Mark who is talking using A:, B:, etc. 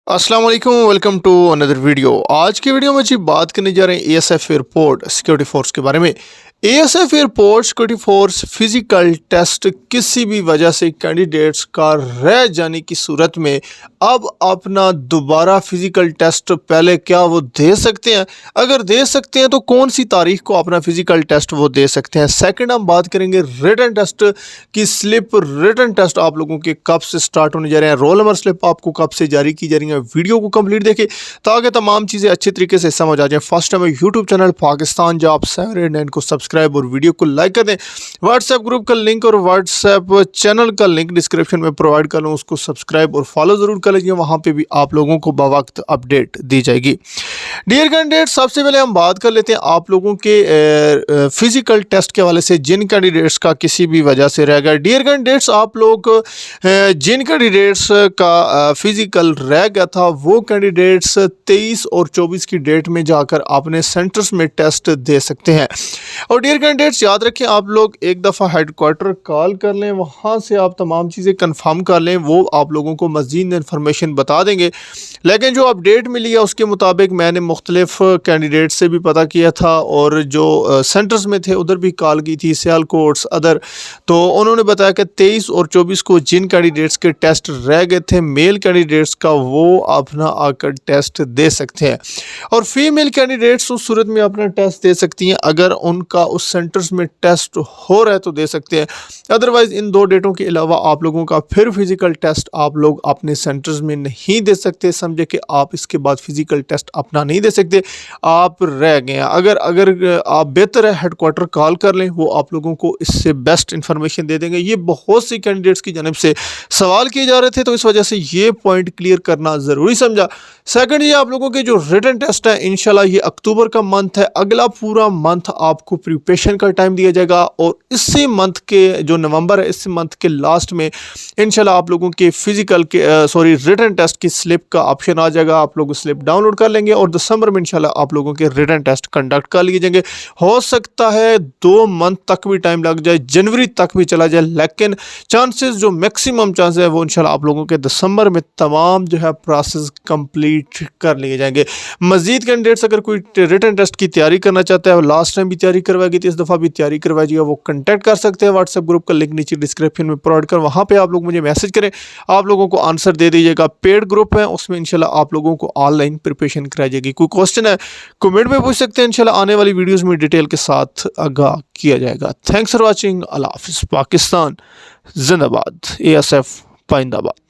A: अस्सलाम वालेकुम, welcome to another video. आज की वीडियो में जी बात करने जा रहे हैं एएसएफ एयरपोर्ट सिक्योरिटी फोर्स के बारे में। ASF airport security force physical test किसी भी वजह से कैंडिडेट्स का रह जाने की सूरत में अब अपना दोबारा फिजिकल टेस्ट पहले क्या वो दे सकते हैं, अगर दे सकते हैं तो कौन सी तारीख को अपना फिजिकल टेस्ट वो दे सकते हैं। सेकंड हम बात करेंगे रिटन टेस्ट की स्लिप। रिटन टेस्ट आप लोगों के कब से स्टार्ट होने जा रहे हैं, रोल नंबर स्लिप आपको कब से जारी की जा रही है। वीडियो को कंप्लीट देखें ताकि तमाम चीज़ें अच्छे तरीके से समझ आ जाए। First time YouTube channel Pakistan job 789 को सब्सक्राइब और वीडियो को लाइक कर दें। व्हाट्सएप ग्रुप का लिंक और व्हाट्सएप चैनल का लिंक डिस्क्रिप्शन में प्रोवाइड कर लूँ, उसको सब्सक्राइब और फॉलो ज़रूर कर लीजिए, वहाँ पे भी आप लोगों को बवक्त अपडेट दी जाएगी। डियर कैंडिडेट, सबसे पहले हम बात कर लेते हैं आप लोगों के फिजिकल टेस्ट के हवाले से जिन कैंडिडेट्स का किसी भी वजह से रह गया। डियर कैंडिडेट्स, आप लोग जिन कैंडिडेट्स का फिजिकल रह गया था वो कैंडिडेट्स 23 और 24 की डेट में जाकर अपने सेंटर्स में टेस्ट दे सकते हैं। और डियर कैंडिडेट्स, याद रखें आप लोग एक दफ़ा हेडक्वार्टर कॉल कर लें, वहाँ से आप तमाम चीज़ें कंफर्म कर लें, वो आप लोगों को मज़ीद इन्फॉर्मेशन बता देंगे। लेकिन जो अपडेट मिली है उसके मुताबिक मैंने मुख्तलिफ कैंडिडेट से भी पता किया था और जो सेंटर्स में थे उधर भी कॉल की थी, सियालकोट अदर, तो उन्होंने बताया कि 23 और 24 को जिन कैंडिडेट्स के टेस्ट रह गए थे मेल कैंडिडेट्स का, वो अपना आकर टेस्ट दे सकते हैं। और फीमेल कैंडिडेट्स उस सूरत में अपना टेस्ट दे सकती हैं अगर उनका उस सेंटर्स में टेस्ट हो रहा है तो दे सकते हैं। अदरवाइज़ इन दो डेटों के अलावा आप लोगों का फिर फिजिकल टेस्ट आप लोग अपने सेंटर्स में नहीं दे सकते। समझे कि आप इसके बाद फिजिकल टेस्ट अपना नहीं दे सकते, आप रह गए हैं। अगर आप बेहतर है हेडक्वार्टर कॉल कर लें, वो आप लोगों को इससे बेस्ट इंफॉर्मेशन दे देंगे। ये बहुत सी कैंडिडेट्स की जानिब से सवाल किए जा रहे थे, तो इस वजह से ये पॉइंट क्लियर करना ज़रूरी समझा। सेकंड, ये आप लोगों के जो रिटन टेस्ट है इंशाल्लाह ये अक्टूबर का मंथ है, अगला पूरा मंथ आपको प्रिपरेशन का टाइम दिया जाएगा और इसी मंथ के जो नवंबर है इस मंथ के लास्ट में इंशाल्लाह आप लोगों के फिजिकल के रिटन टेस्ट की स्लिप का ऑप्शन आ जाएगा। आप लोग स्लिप डाउनलोड कर लेंगे और दिसंबर में इंशाल्लाह आप लोगों के रिटन टेस्ट कंडक्ट कर लिए जाएंगे। हो सकता है 2 मंथ तक भी टाइम लग जाए, जनवरी तक भी चला जाए, लेकिन चांसेस जो मैक्सिमम चांसेस है वो इंशाल्लाह आप लोगों के दिसंबर में तमाम जो है प्रोसेस कंप्लीट कर लिए जाएंगे। मजीद कैंडिडेट्स अगर कोई रिटन टेस्ट की तैयारी करना चाहता है, लास्ट टाइम भी तैयारी करवाई गई थी, इस दफ़ा भी तैयारी करवाइएगा, वो कॉन्टैक्ट कर सकते हैं। व्हाट्सएप ग्रुप का लिंक नीचे डिस्क्रिप्शन में प्रोवाइड कर, वहाँ पे आप लोग मुझे मैसेज करें, आप लोगों को आंसर दे दीजिएगा। पेड ग्रुप है उसमें इंशाल्लाह आप लोगों को ऑनलाइन प्रिपरेशन कराई जाएगी। कोई क्वेश्चन है कमेंट में पूछ सकते हैं, इंशाल्लाह आने वाली वीडियोस में डिटेल के साथ आगाह किया जाएगा। Thanks for watching. अल्लाह हाफिज़। पाकिस्तान जिंदाबाद। एएसएफ पाइंदाबाद।